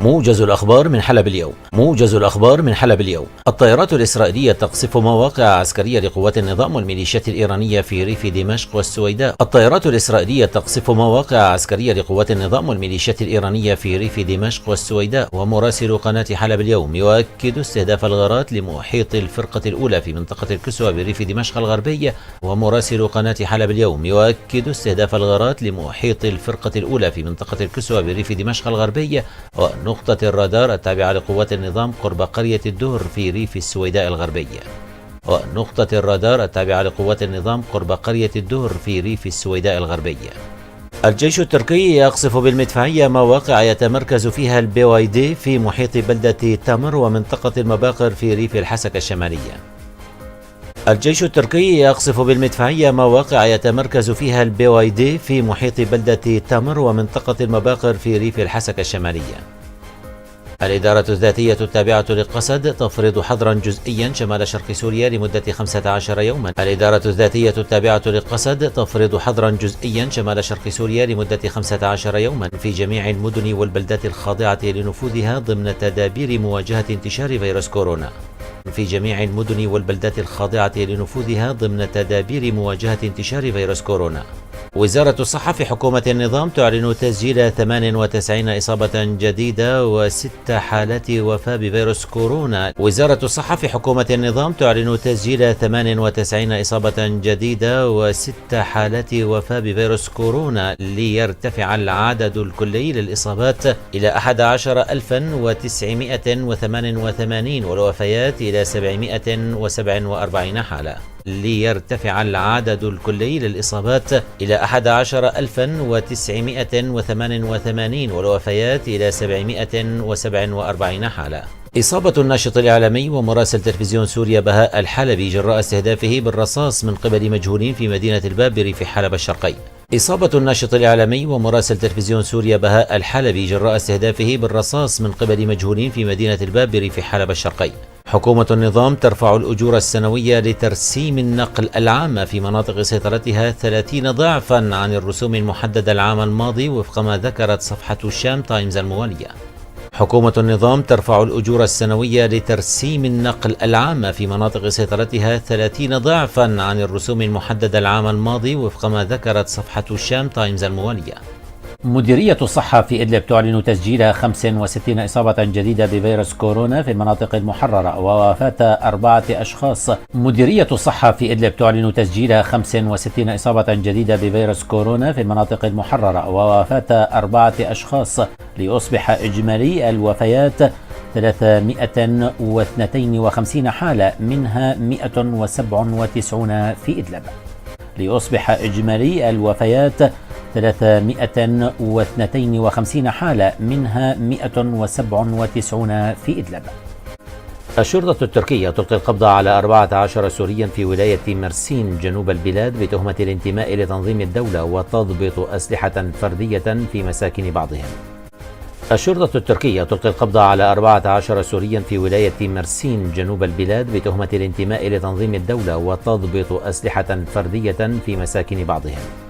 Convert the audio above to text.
موجز الأخبار من حلب اليوم. موجز الأخبار من حلب اليوم. الطائرات الإسرائيلية تقصف مواقع عسكرية لقوات النظام والميليشيات الإيرانية في ريف دمشق والسويداء. الطائرات الإسرائيلية تقصف مواقع عسكرية لقوات النظام والميليشيات الإيرانية في ريف دمشق والسويداء. ومراسل قناة حلب اليوم يؤكد استهداف الغارات لمحيط الفرقة الأولى في منطقة الكسوة بريف دمشق الغربية. ومراسل قناة حلب اليوم يؤكد استهداف الغارات لمحيط الفرقة الأولى في منطقة الكسوة بريف دمشق الغربية ونقطة الرادار التابعة لقوات النظام قرب قرية الدهر في ريف السويداء الغربية. ونقطة الرادار التابعة لقوات النظام قرب قرية الدهر في ريف السويداء الغربية. الجيش التركي يقصف بالمدفعية مواقع يتمركز فيها الBYD في محيط بلدة تامر ومنطقة المباقر في ريف الحسكة الشمالية. الجيش التركي يقصف بالمدفعية مواقع يتمركز فيها الBYD في محيط بلدة تامر ومنطقة المباقر في ريف الحسكة الشمالية. الإدارة الذاتية التابعة لقسد تفرض حظرا جزئيا شمال شرق سوريا لمدة 15 يوما. الإدارة الذاتية التابعة لقسد تفرض حظرا جزئيا شمال شرق سوريا لمدة 15 يوما في جميع المدن والبلدات الخاضعة لنفوذها ضمن تدابير مواجهة انتشار فيروس كورونا. في جميع المدن والبلدات الخاضعة لنفوذها ضمن تدابير مواجهة انتشار فيروس كورونا. وزارة الصحة في حكومة النظام تعلن تسجيل 98 إصابة جديدة و6 حالات وفاة بفيروس كورونا. وزارة الصحة في حكومة النظام تعلن تسجيل 98 إصابة جديدة و6 حالات وفاة بفيروس كورونا ليرتفع العدد الكلي للإصابات إلى 11988 والوفيات إلى 747 حالة. ليرتفع العدد الكلي للإصابات إلى 11988 والوفيات إلى 747 حالة. إصابة الناشط الإعلامي ومراسل تلفزيون سوريا بهاء الحلبي جراء استهدافه بالرصاص من قبل مجهولين في مدينة البابري في حلب الشرقي. إصابة الناشط الإعلامي ومراسل تلفزيون سوريا بهاء الحلبي جراء استهدافه بالرصاص من قبل مجهولين في مدينة البابري في حلب الشرقي. حكومة النظام ترفع الأجور السنوية لترسيم النقل العامة في مناطق سيطرتها 30 ضعفا عن الرسوم المحددة العام الماضي وفق ما ذكرت صفحة الشام تايمز الموالية. حكومة النظام ترفع الأجور السنوية لترسيم النقل العامة في مناطق سيطرتها 30 ضعفا عن الرسوم المحددة العام الماضي وفق ما ذكرت صفحة الشام تايمز الموالية. مديرية الصحة في إدلب تعلن تسجيل 65 إصابة جديدة بفيروس كورونا في المناطق المحررة ووفاة 4 أشخاص. مديرية الصحة في إدلب تعلن تسجيل 65 إصابة جديدة بفيروس كورونا في المناطق المحررة ووفاة 4 أشخاص ليصبح إجمالي الوفيات 352 حالة منها 197 في إدلب. ليصبح إجمالي الوفيات 352 حالة منها 197 في إدلب. الشرطة التركية تلقي القبض على 14 سوريا في ولاية مرسين جنوب البلاد بتهمة الانتماء لتنظيم الدولة وتضبط أسلحة فردية في مساكن بعضهم. الشرطة التركية تلقي القبض على 14 سوريا في ولاية مرسين جنوب البلاد بتهمة الانتماء لتنظيم الدولة وتضبط أسلحة فردية في مساكن بعضهم.